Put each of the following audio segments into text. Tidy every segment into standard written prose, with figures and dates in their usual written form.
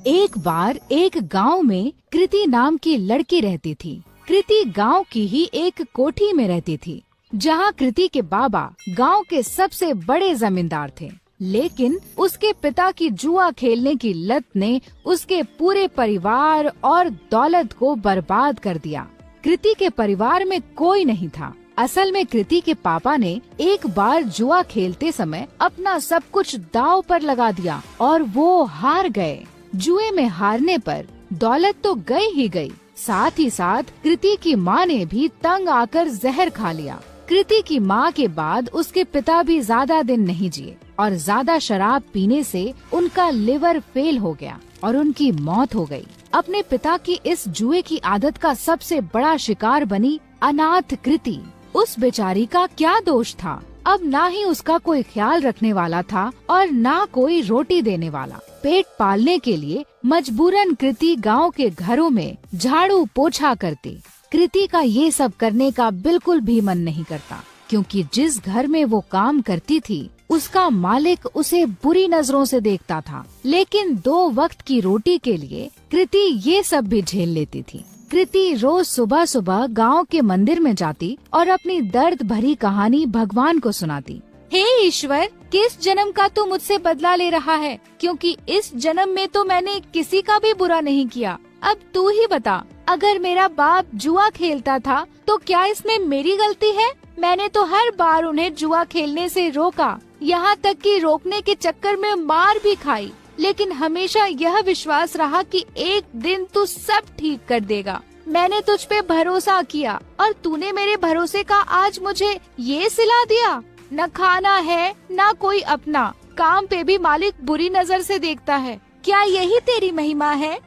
एक बार एक गांव में कृति नाम की लड़की रहती थी। कृति गांव की ही एक कोठी में रहती थी, जहां कृति के बाबा गांव के सबसे बड़े जमींदार थे। लेकिन उसके पिता की जुआ खेलने की लत ने उसके पूरे परिवार और दौलत को बर्बाद कर दिया। कृति के परिवार में कोई नहीं था। असल में कृति के पापा ने एक बार जुआ खेलते समय अपना सब कुछ दांव पर लगा दिया और वो हार गए। जुए में हारने पर दौलत तो गई ही गई, साथ ही साथ कृति की माँ ने भी तंग आकर जहर खा लिया। कृति की माँ के बाद उसके पिता भी ज्यादा दिन नहीं जिए और ज्यादा शराब पीने से उनका लिवर फेल हो गया और उनकी मौत हो गई। अपने पिता की इस जुए की आदत का सबसे बड़ा शिकार बनी अनाथ कृति। उस बेचारी का क्या दोष था? अब ना ही उसका कोई ख्याल रखने वाला था और ना कोई रोटी देने वाला। पेट पालने के लिए मजबूरन कृति गांव के घरों में झाड़ू पोछा करती। कृति का ये सब करने का बिल्कुल भी मन नहीं करता, क्योंकि जिस घर में वो काम करती थी उसका मालिक उसे बुरी नजरों से देखता था। लेकिन 2 वक्त की रोटी के लिए कृति ये सब भी झेल लेती थी। कृति रोज सुबह सुबह गांव के मंदिर में जाती और अपनी दर्द भरी कहानी भगवान को सुनाती। हे ईश्वर, किस जन्म का तू मुझसे बदला ले रहा है? क्योंकि इस जन्म में तो मैंने किसी का भी बुरा नहीं किया। अब तू ही बता, अगर मेरा बाप जुआ खेलता था तो क्या इसमें मेरी गलती है? मैंने तो हर बार उन्हें जुआ खेलने से रोका, यहाँ तक कि रोकने के चक्कर में मार भी खाई, लेकिन हमेशा यह विश्वास रहा कि एक दिन तू सब ठीक कर देगा। मैंने तुझ पे भरोसा किया और तूने मेरे भरोसे का आज मुझे ये सिला दिया। न खाना है न कोई अपना, काम पे भी मालिक बुरी नजर से देखता है। क्या यही तेरी महिमा है?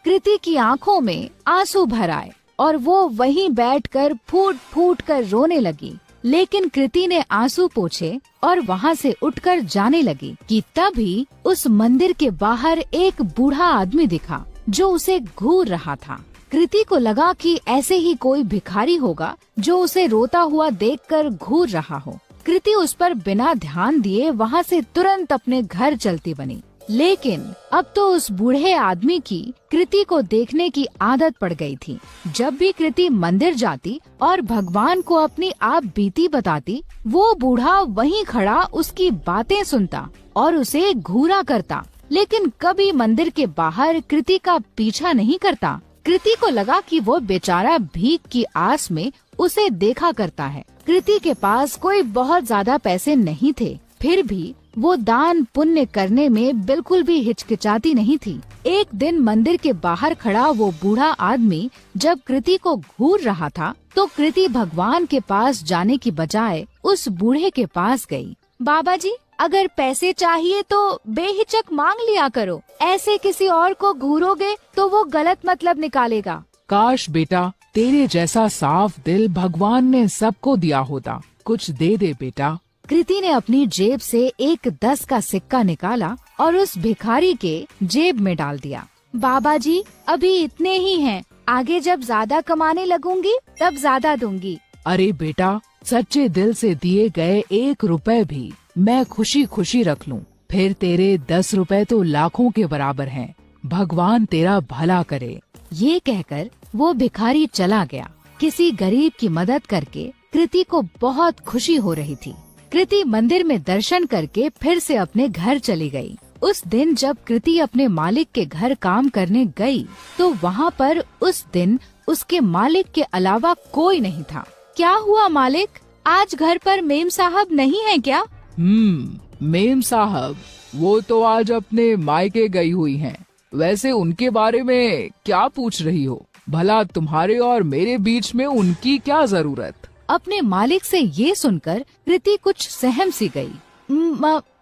कृति की आंखों में आंसू भर आए और वो वहीं बैठकर फूट फूट कर रोने लगी। लेकिन कृति ने आंसू पोंछे और वहाँ से उठकर जाने लगी कि तभी उस मंदिर के बाहर एक बूढ़ा आदमी दिखा जो उसे घूर रहा था। कृति को लगा कि ऐसे ही कोई भिखारी होगा जो उसे रोता हुआ देखकर घूर रहा हो। कृति उस पर बिना ध्यान दिए वहाँ से तुरंत अपने घर चलती बनी। लेकिन अब तो उस बूढ़े आदमी की कृति को देखने की आदत पड़ गई थी। जब भी कृति मंदिर जाती और भगवान को अपनी आप बीती बताती, वो बूढ़ा वहीं खड़ा उसकी बातें सुनता और उसे घूरा करता, लेकिन कभी मंदिर के बाहर कृति का पीछा नहीं करता। कृति को लगा कि वो बेचारा भीख की आस में उसे देखा करता है। कृति के पास कोई बहुत ज्यादा पैसे नहीं थे, फिर भी वो दान पुण्य करने में बिल्कुल भी हिचकिचाती नहीं थी। एक दिन मंदिर के बाहर खड़ा वो बूढ़ा आदमी जब कृति को घूर रहा था, तो कृति भगवान के पास जाने की बजाय उस बूढ़े के पास गई। बाबा जी, अगर पैसे चाहिए तो बेहिचक मांग लिया करो, ऐसे किसी और को घूरोगे तो वो गलत मतलब निकालेगा। काश बेटा, तेरे जैसा साफ दिल भगवान ने सबको दिया होता। कुछ दे दे बेटा। कृति ने अपनी जेब से एक 10 का सिक्का निकाला और उस भिखारी के जेब में डाल दिया। बाबा जी, अभी इतने ही हैं, आगे जब ज्यादा कमाने लगूंगी तब ज्यादा दूंगी। अरे बेटा, सच्चे दिल से दिए गए 1 रुपए भी मैं खुशी खुशी रख लूं, फिर तेरे 10 रुपए तो लाखों के बराबर हैं। भगवान तेरा भला करे। ये कहकर वो भिखारी चला गया। किसी गरीब की मदद करके कृति को बहुत खुशी हो रही थी। कृति मंदिर में दर्शन करके फिर से अपने घर चली गई। उस दिन जब कृति अपने मालिक के घर काम करने गई, तो वहाँ पर उस दिन उसके मालिक के अलावा कोई नहीं था। क्या हुआ मालिक, आज घर पर मेम साहब नहीं है क्या? मेम साहब वो तो आज अपने मायके गई हुई हैं। वैसे उनके बारे में क्या पूछ रही हो? भला तुम्हारे और मेरे बीच में उनकी क्या जरूरत? अपने मालिक से ये सुनकर कृति कुछ सहम सी गई।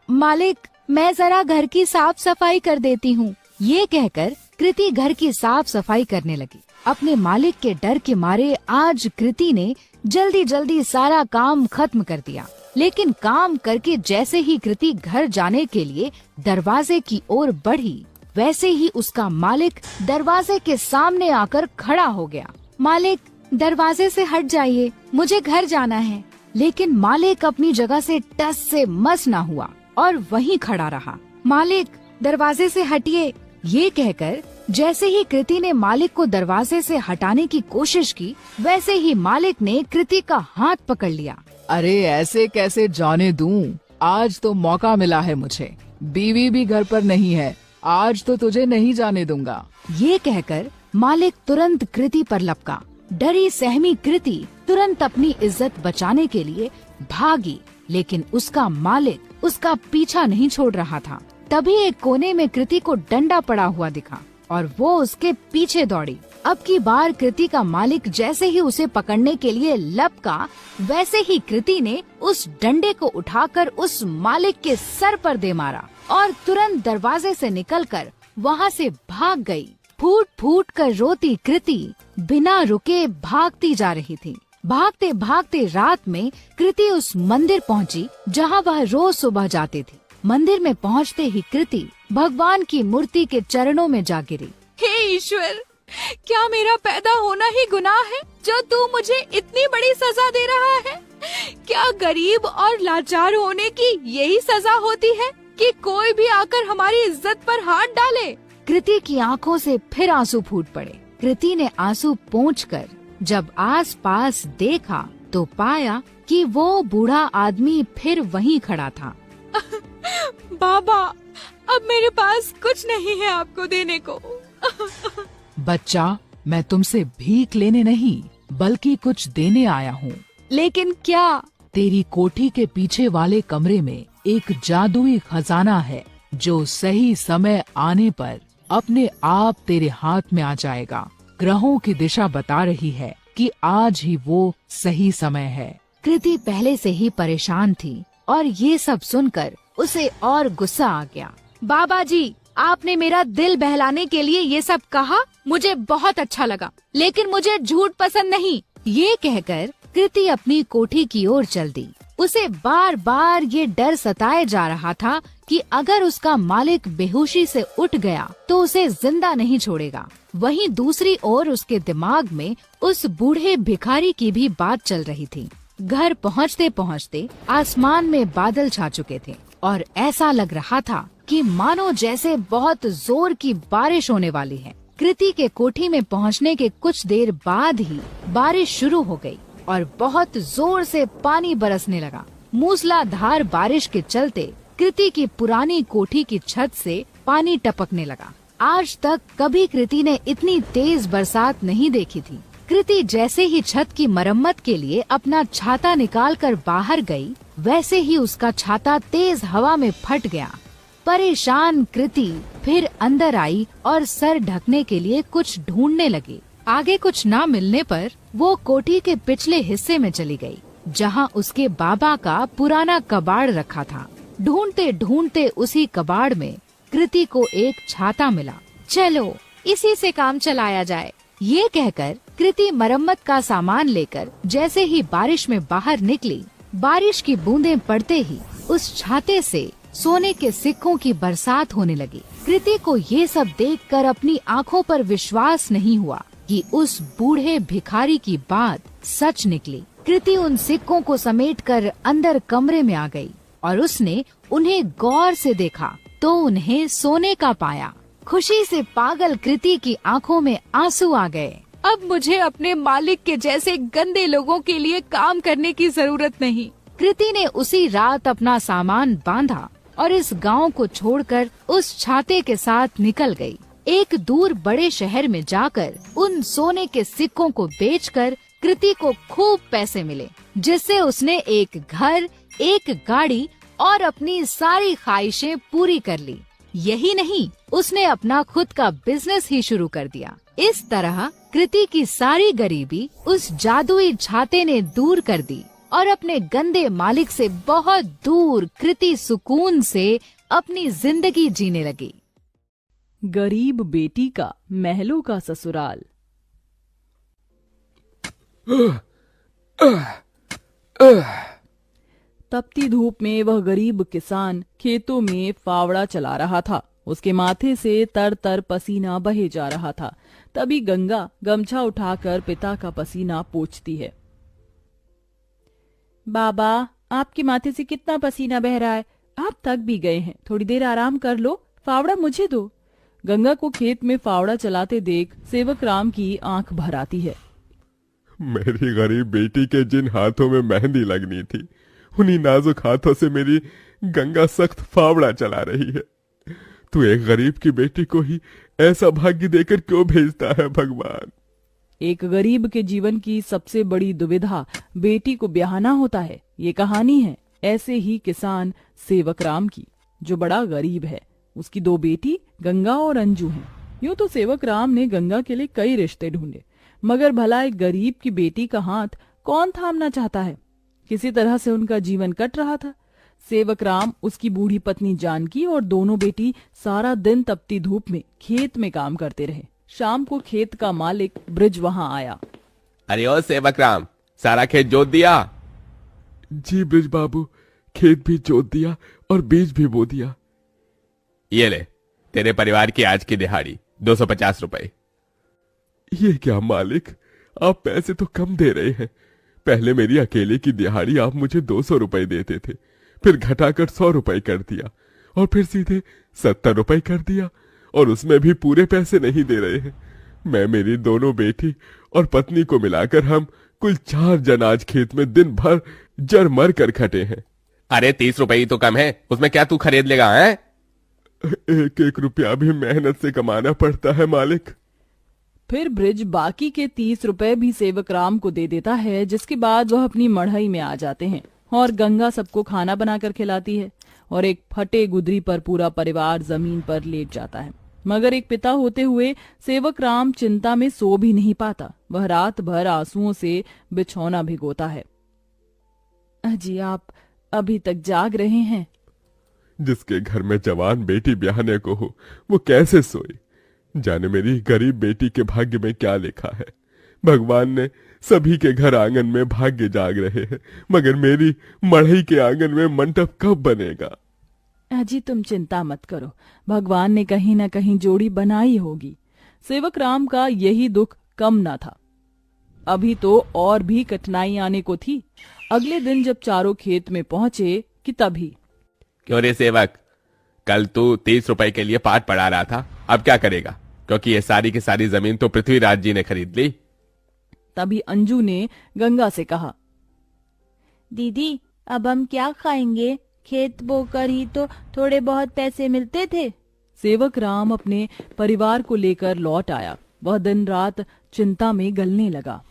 मालिक, मैं जरा घर की साफ सफाई कर देती हूँ। ये कहकर कृति घर की साफ सफाई करने लगी। अपने मालिक के डर के मारे आज कृति ने जल्दी जल्दी सारा काम खत्म कर दिया। लेकिन काम करके जैसे ही कृति घर जाने के लिए दरवाजे की ओर बढ़ी, वैसे ही उसका मालिक दरवाजे के सामने आकर खड़ा हो गया। मालिक, दरवाजे से हट जाइए, मुझे घर जाना है। लेकिन मालिक अपनी जगह से टस से मस ना हुआ। और वहीं खड़ा रहा। मालिक, दरवाजे से हटिए, ये कहकर जैसे ही कृति ने मालिक को दरवाजे से हटाने की कोशिश की, वैसे ही मालिक ने कृति का हाथ पकड़ लिया। अरे ऐसे कैसे जाने दूं? आज तो मौका मिला है मुझे, बीवी भी घर पर नहीं है, आज तो तुझे नहीं जाने दूंगा। ये कहकर मालिक तुरंत कृति पर लपका। डरी सहमी कृति तुरंत अपनी इज्जत बचाने के लिए भागी, लेकिन उसका मालिक उसका पीछा नहीं छोड़ रहा था। तभी एक कोने में कृति को डंडा पड़ा हुआ दिखा और वो उसके पीछे दौड़ी। अब की बार कृति का मालिक जैसे ही उसे पकड़ने के लिए लपका, वैसे ही कृति ने उस डंडे को उठाकर उस मालिक के सर पर दे मारा और तुरंत दरवाजे से निकलकर वहाँ से भाग गई। फूट फूट कर रोती कृति बिना रुके भागती जा रही थी। भागते भागते रात में कृति उस मंदिर पहुंची जहां वह रोज सुबह जाती थी। मंदिर में पहुंचते ही कृति भगवान की मूर्ति के चरणों में जा गिरी। हे ईश्वर, क्या मेरा पैदा होना ही गुनाह है जो तू मुझे इतनी बड़ी सजा दे रहा है? क्या गरीब और लाचार होने की यही सजा होती है कि कोई भी आकर हमारी इज्जत पर हाथ डाले? कृति की आंखों से फिर आंसू फूट पड़े। कृति ने आंसू पोंछकर जब आस-पास देखा तो पाया कि वो बूढ़ा आदमी फिर वहीं खड़ा था। बाबा, अब मेरे पास कुछ नहीं है आपको देने को। बच्चा, मैं तुमसे भीख लेने नहीं बल्कि कुछ देने आया हूँ। लेकिन क्या? तेरी कोठी के पीछे वाले कमरे में एक जादुई खजाना है जो सही समय आने पर अपने आप तेरे हाथ में आ जाएगा। ग्रहों की दिशा बता रही है कि आज ही वो सही समय है। कृति पहले से ही परेशान थी और ये सब सुनकर उसे और गुस्सा आ गया। बाबा जी, आपने मेरा दिल बहलाने के लिए ये सब कहा, मुझे बहुत अच्छा लगा, लेकिन मुझे झूठ पसंद नहीं। ये कहकर कृति अपनी कोठी की ओर चल दी। उसे बार बार ये डर सताए जा रहा था कि अगर उसका मालिक बेहोशी से उठ गया तो उसे जिंदा नहीं छोड़ेगा। वहीं दूसरी ओर उसके दिमाग में उस बूढ़े भिखारी की भी बात चल रही थी। घर पहुंचते पहुंचते आसमान में बादल छा चुके थे और ऐसा लग रहा था कि मानो जैसे बहुत जोर की बारिश होने वाली है। कृति के कोठी में पहुंचने के कुछ देर बाद ही बारिश शुरू हो गई और बहुत जोर से पानी बरसने लगा। मूसलाधार बारिश के चलते कृति की पुरानी कोठी की छत से पानी टपकने लगा। आज तक कभी कृति ने इतनी तेज बरसात नहीं देखी थी। कृति जैसे ही छत की मरम्मत के लिए अपना छाता निकालकर बाहर गई, वैसे ही उसका छाता तेज हवा में फट गया। परेशान कृति फिर अंदर आई और सर ढकने के लिए कुछ ढूंढने लगी। आगे कुछ ना मिलने पर वो कोठी के पिछले हिस्से में चली गई, जहां उसके बाबा का पुराना कबाड़ रखा था। ढूंढते ढूंढते उसी कबाड़ में कृति को एक छाता मिला। चलो, इसी से काम चलाया जाए। ये कहकर कृति मरम्मत का सामान लेकर जैसे ही बारिश में बाहर निकली, बारिश की बूंदें पड़ते ही उस छाते से सोने के सिक्कों की बरसात होने लगी। कृति को ये सब देखकर अपनी आंखों पर विश्वास नहीं हुआ कि उस बूढ़े भिखारी की बात सच निकली। कृति उन सिक्कों को समेटकर अंदर कमरे में आ गई और उसने उन्हें गौर से देखा तो उन्हें सोने का पाया। खुशी से पागल कृति की आंखों में आंसू आ गए। अब मुझे अपने मालिक के जैसे गंदे लोगों के लिए काम करने की जरूरत नहीं। कृति ने उसी रात अपना सामान बांधा और इस गांव को छोड़कर उस छाते के साथ निकल गई। एक दूर बड़े शहर में जाकर उन सोने के सिक्कों को बेचकर कृति को खूब पैसे मिले, जिससे उसने एक घर, एक गाड़ी और अपनी सारी ख्वाहिशें पूरी कर ली। यही नहीं, उसने अपना खुद का बिजनेस ही शुरू कर दिया। इस तरह कृति की सारी गरीबी उस जादुई छाते ने दूर कर दी और अपने गंदे मालिक से बहुत दूर कृति सुकून से अपनी जिंदगी जीने लगी। गरीब बेटी का महलों का ससुराल। तपती धूप में वह गरीब किसान खेतों में फावड़ा चला रहा था। उसके माथे से तर तर पसीना बहे जा रहा था। तभी गंगा गमछा उठाकर पिता का पसीना पोंछती है। बाबा, आपके माथे से कितना पसीना बह रहा है? आप थक भी गए हैं, थोड़ी देर आराम कर लो, फावड़ा मुझे दो। गंगा को खेत में फावड़ा चलाते देख सेवक राम की आंख भर आती है। मेरी गरीब बेटी के जिन हाथों में मेहंदी लगनी थी, उन्हीं नाजुक हाथों से मेरी गंगा सख्त फावड़ा चला रही है। तू एक गरीब की बेटी को ही ऐसा भाग्य देकर क्यों भेजता है भगवान? एक गरीब के जीवन की सबसे बड़ी दुविधा बेटी को ब्याहना होता है। ये कहानी है ऐसे ही किसान सेवक राम की, जो बड़ा गरीब है। उसकी दो बेटी गंगा और अंजू हैं। यूं तो सेवक राम ने गंगा के लिए कई रिश्ते ढूंढे, मगर भला एक गरीब की बेटी का हाथ कौन थामना चाहता है। किसी तरह से उनका जीवन कट रहा था। सेवक राम, उसकी बूढ़ी पत्नी जानकी और दोनों बेटी सारा दिन तपती धूप में खेत में काम करते रहे। शाम को खेत का मालिक ब्रिज वहां आया। अरे ओ सेवक राम, सारा खेत जोत दिया? जी ब्रिज बाबू, खेत भी जोत दिया और बीज भी बो दिया। ये ले, तेरे परिवार की आज की दिहाड़ी 250 रुपए। ये क्या मालिक, आप पैसे तो कम दे रहे हैं। पहले मेरी अकेले की दिहाड़ी आप मुझे 200 रुपए देते थे, फिर घटाकर 100 रुपए कर दिया और फिर सीधे 70 रुपए कर दिया, और उसमें भी पूरे पैसे नहीं दे रहे हैं। मैं, मेरी दोनों बेटी और पत्नी को मिलाकर हम कुल 4 जन आज खेत में दिन भर जर मर कर खटे हैं। अरे 30 रुपए ही तो कम है, उसमें क्या तू खरीद लेगा? है एक एक रुपया भी मेहनत से कमाना पड़ता है मालिक। फिर ब्रिज बाकी के 30 रुपए भी सेवक राम को दे देता है, जिसके बाद वह अपनी मढ़ई में आ जाते हैं और गंगा सबको खाना बनाकर खिलाती है और एक फटे गुदरी पर पूरा परिवार जमीन पर लेट जाता है। मगर एक पिता होते हुए सेवक राम चिंता में सो भी नहीं पाता। वह रात भर आंसुओं से बिछौना भिगोता है। अजी, आप अभी तक जाग रहे हैं? जिसके घर में जवान बेटी ब्याहने को हो, वो कैसे सोए? जाने मेरी गरीब बेटी के भाग्य में क्या लिखा है। भगवान ने सभी के घर आंगन में भाग्य जाग रहे हैं, मगर मेरी मढ़ई के आंगन में मंडप कब बनेगा? अजी, तुम चिंता मत करो, भगवान ने कहीं न कहीं जोड़ी बनाई होगी। सेवक राम का यही दुख कम न था। अभी तो और भी कठिनाई आने को थी। अगले दिन जब चारों खेत में पहुंचे कि तभी, क्यों रे सेवक, कल तू 30 रुपए के लिए पाठ पढ़ा रहा था, अब क्या करेगा? क्योंकि ये सारी की सारी जमीन तो पृथ्वीराज जी ने खरीद ली। तभी अंजू ने गंगा से कहा, दीदी, अब हम क्या खाएंगे? खेत बोकर ही तो थोड़े बहुत पैसे मिलते थे। सेवक राम अपने परिवार को लेकर लौट आया। वह दिन रात चिंता में गलने लगा।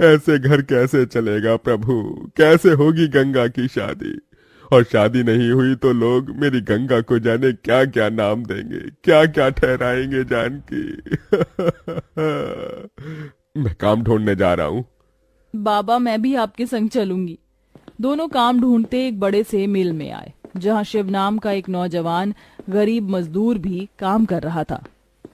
ऐसे घर कैसे चलेगा प्रभु? कैसे होगी गंगा की शादी? और शादी नहीं हुई तो लोग मेरी गंगा को जाने क्या क्या नाम देंगे, क्या क्या ठहराएंगे जानकी। मैं काम ढूंढने जा रहा हूँ। बाबा, मैं भी आपके संग चलूंगी। दोनों काम ढूंढते एक बड़े से मिल में आए, जहां शिव नाम का एक नौजवान गरीब मजदूर भी काम कर रहा था।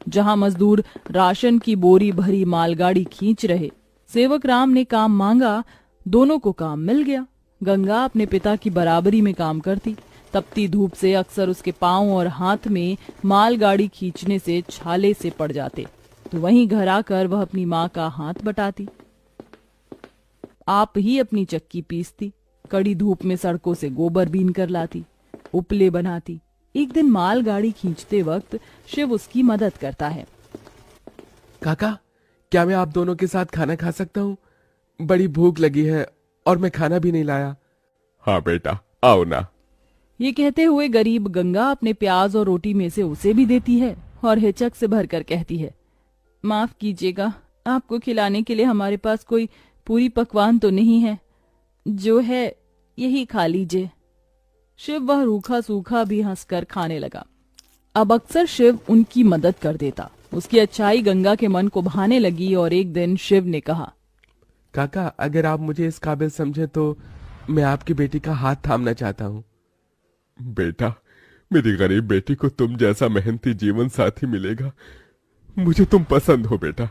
जहां मजदूर राशन की बोरी भरी मालगाड़ी खींच रहे। सेवक राम ने काम मांगा, दोनों को काम मिल गया। गंगा अपने पिता की बराबरी में काम करती। तपती धूप से अक्सर उसके पांव और हाथ में मालगाड़ी खींचने से छाले से पड़ जाते, तो वहीं घर आकर वह अपनी माँ का हाथ बटाती। आप ही अपनी चक्की पीसती, कड़ी धूप में सड़कों से गोबर बीन कर लाती, उपले बनाती। एक दिन मालगाड़ी खींचते वक्त शिव उसकी मदद करता है। काका, क्या मैं आप दोनों के साथ खाना खा सकता हूँ? बड़ी भूख लगी है और मैं खाना भी नहीं लाया। हाँ बेटा, आओ ना। ये कहते हुए गरीब गंगा अपने प्याज और रोटी में से उसे भी देती है और हिचक से भरकर कहती है, माफ कीजिएगा, आपको खिलाने के लिए हमारे पास कोई पूरी पकवान तो नहीं है, जो है यही खा लीजिए। शिव वह रूखा सूखा भी हंसकर खाने लगा। अब अक्सर शिव उनकी मदद कर देता। उसकी अच्छाई गंगा के मन को भाने लगी और एक दिन शिव ने कहा, काका, अगर आप मुझे इस काबिल समझे तो मैं आपकी बेटी का हाथ थामना चाहता हूँ। बेटा, मेरी गरीब बेटी को तुम जैसा मेहनती जीवन साथी मिलेगा। मुझे तुम पसंद हो बेटा।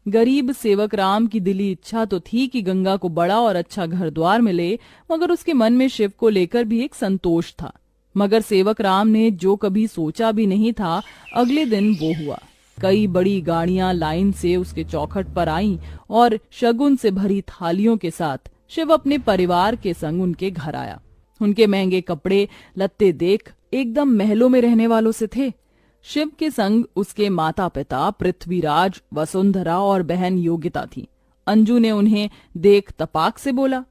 गरीब सेवक राम की दिली इच्छा तो थी कि गंगा को बड़ा और अच्छा घर द्वार मिले, मगर उसके मन में शिव को लेकर भी एक संतोष था। मगर सेवक राम ने जो कभी सोचा भी नहीं था, अगले दिन वो हुआ। कई बड़ी गाड़ियां लाइन से उसके चौखट पर आईं और शगुन से भरी थालियों के साथ शिव अपने परिवार के संग उनके घर आया। उनके महंगे कपड़े लत्ते देख एकदम महलों में रहने वालों से थे। शिव के संग उसके माता पिता पृथ्वीराज, वसुंधरा और बहन योगिता थी। अंजू ने उन्हें देख तपाक से बोला,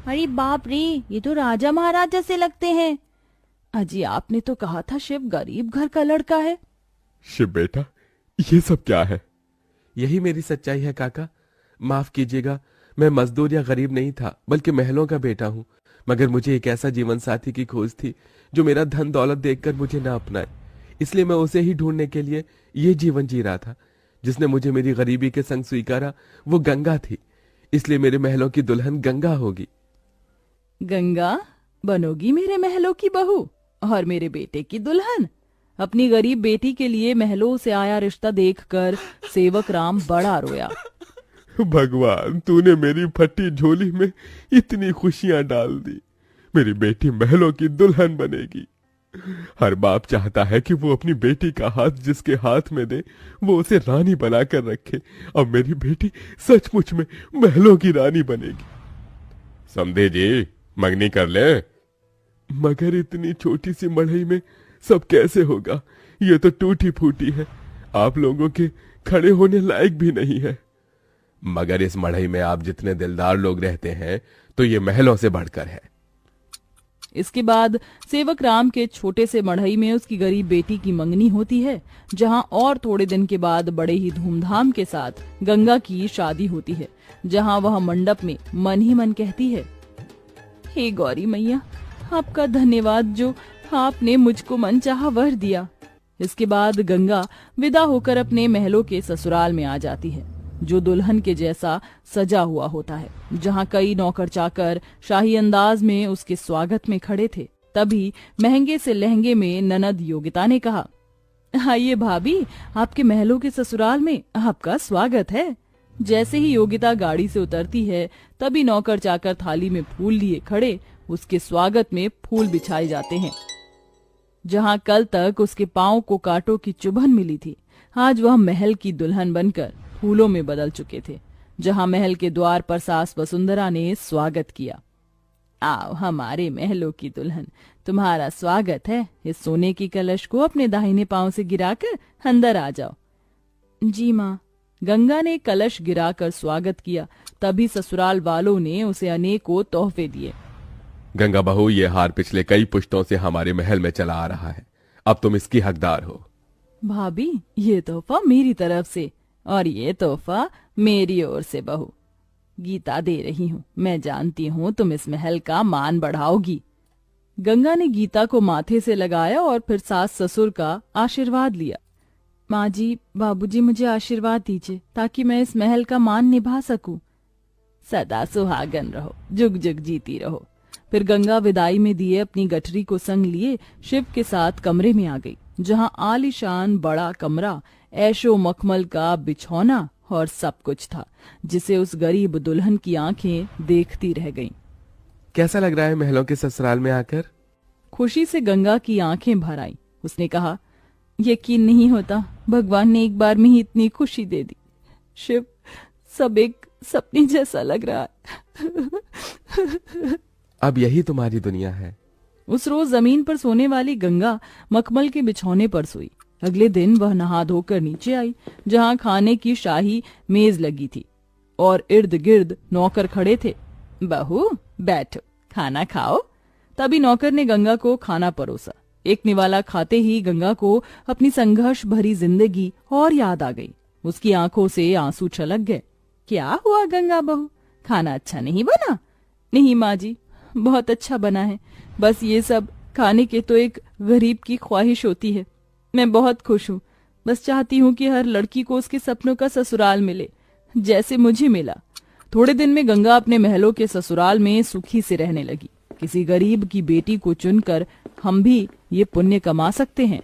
अरे बाप रे, ये तो राजा महाराज जैसे लगते हैं। अजी आपने तो कहा था शिव गरीब घर का लड़का है। शिव बेटा, ये सब क्या है? यही मेरी सच्चाई है काका। माफ कीजिएगा, मैं मजदूर या गरीब नहीं था, बल्कि महलों का बेटा हूँ। मगर मुझे एक ऐसा जीवन साथी की खोज थी जो मेरा धन दौलत देखकर मुझे ना अपनाए, इसलिए मैं उसे ही ढूंढने के लिए ये जीवन जी रहा था। जिसने मुझे मेरी गरीबी के संग स्वीकारा वो गंगा थी, इसलिए मेरे महलों की दुल्हन गंगा होगी। गंगा बनोगी मेरे महलों की बहू और मेरे बेटे की दुल्हन। अपनी गरीब बेटी के लिए महलों से आया रिश्ता देखकर सेवक राम बड़ा रोया। भगवान, तूने मेरी फटी झोली में इतनी खुशियां डाल दी। मेरी बेटी महलों की दुल्हन बनेगी। हर बाप चाहता है कि वो अपनी बेटी का हाथ जिसके हाथ में दे वो उसे रानी बनाकर रखे। अब मेरी बेटी सचमुच में महलों की रानी बनेगी। समझे जी, मंगनी कर ले। मगर इतनी छोटी सी मढ़ई में सब कैसे होगा? ये तो टूटी फूटी है, आप लोगों के खड़े होने लायक भी नहीं है। मगर इस मढ़ई में आप जितने दिलदार लोग रहते हैं तो ये महलों से बढ़कर है। इसके बाद सेवक राम के छोटे से मढ़ई में उसकी गरीब बेटी की मंगनी होती है, जहां और थोड़े दिन के बाद बड़े ही धूमधाम के साथ गंगा की शादी होती है, जहां वह मंडप में मन ही मन कहती है, हे गौरी मैया, आपका धन्यवाद जो आपने मुझको मनचाहा वर दिया। इसके बाद गंगा विदा होकर अपने महलों के ससुराल में आ जाती है, जो दुल्हन के जैसा सजा हुआ होता है, जहां कई नौकर चाकर शाही अंदाज में उसके स्वागत में खड़े थे। तभी महंगे से लहंगे में ननद योगिता ने कहा, आइए भाभी, आपके महलों के ससुराल में आपका स्वागत है। जैसे ही योगिता गाड़ी से उतरती है, तभी नौकर चाकर थाली में फूल लिए खड़े उसके स्वागत में फूल बिछाए जाते हैं। जहां कल तक उसके पांव को कांटों की चुभन मिली थी, आज वह महल की दुल्हन बनकर फूलों में बदल चुके थे। जहां महल के द्वार पर सास वसुंधरा ने स्वागत किया, आओ हमारे महलों की दुल्हन, तुम्हारा स्वागत है। इस सोने की कलश को अपने दाहिने पांव से गिराकर अंदर आ जाओ। जी माँ। गंगा ने कलश गिराकर स्वागत किया। तभी ससुराल वालों ने उसे अनेकों तोहफे दिए। गंगा बहू, ये हार पिछले कई पुश्तों से हमारे महल में चला आ रहा है, अब तुम इसकी हकदार हो। भाभी, ये तोहफा मेरी तरफ से और ये तोहफा मेरी ओर से बहू। गीता दे रही हूँ, मैं जानती हूँ तुम इस महल का मान बढ़ाओगी। गंगा ने गीता को माथे से लगाया और फिर सास ससुर का आशीर्वाद लिया। माँ जी, बाबूजी, मुझे आशीर्वाद दीजिए ताकि मैं इस महल का मान निभा सकूं। सदा सुहागन रहो, जुग जुग जीती रहो। फिर गंगा विदाई में दिए अपनी गठरी को संग लिए शिव के साथ कमरे में आ गई, जहां आलीशान बड़ा कमरा, ऐशो मखमल का बिछौना और सब कुछ था, जिसे उस गरीब दुल्हन की आंखें देखती रह गईं। कैसा लग रहा है महलों के ससुराल में आकर? खुशी से गंगा की आंखें भर आईं। उसने कहा, यकीन नहीं होता, भगवान ने एक बार में ही इतनी खुशी दे दी। शिव, सब एक सपने जैसा लग रहा है। अब यही तुम्हारी दुनिया है। उस रोज जमीन पर सोने वाली गंगा मखमल के बिछौने पर सोई। अगले दिन वह नहा धोकर नीचे आई, जहां खाने की शाही मेज लगी थी और इर्द गिर्द नौकर खड़े थे। बहू बैठो, खाना खाओ। तभी नौकर ने गंगा को खाना परोसा। एक निवाला खाते ही गंगा को अपनी संघर्ष भरी जिंदगी और याद आ गई। उसकी आंखों से आंसू छलक गए। क्या हुआ गंगा बहू, खाना अच्छा नहीं बना? नहीं माँ जी, बहुत अच्छा बना है, बस ये सब खाने के तो एक गरीब की ख्वाहिश होती है। मैं बहुत खुश हूँ, बस चाहती हूँ कि हर लड़की को उसके सपनों का ससुराल मिले, जैसे मुझे मिला। थोड़े दिन में गंगा अपने महलों के ससुराल में सुखी से रहने लगी। किसी गरीब की बेटी को चुनकर हम भी ये पुण्य कमा सकते हैं।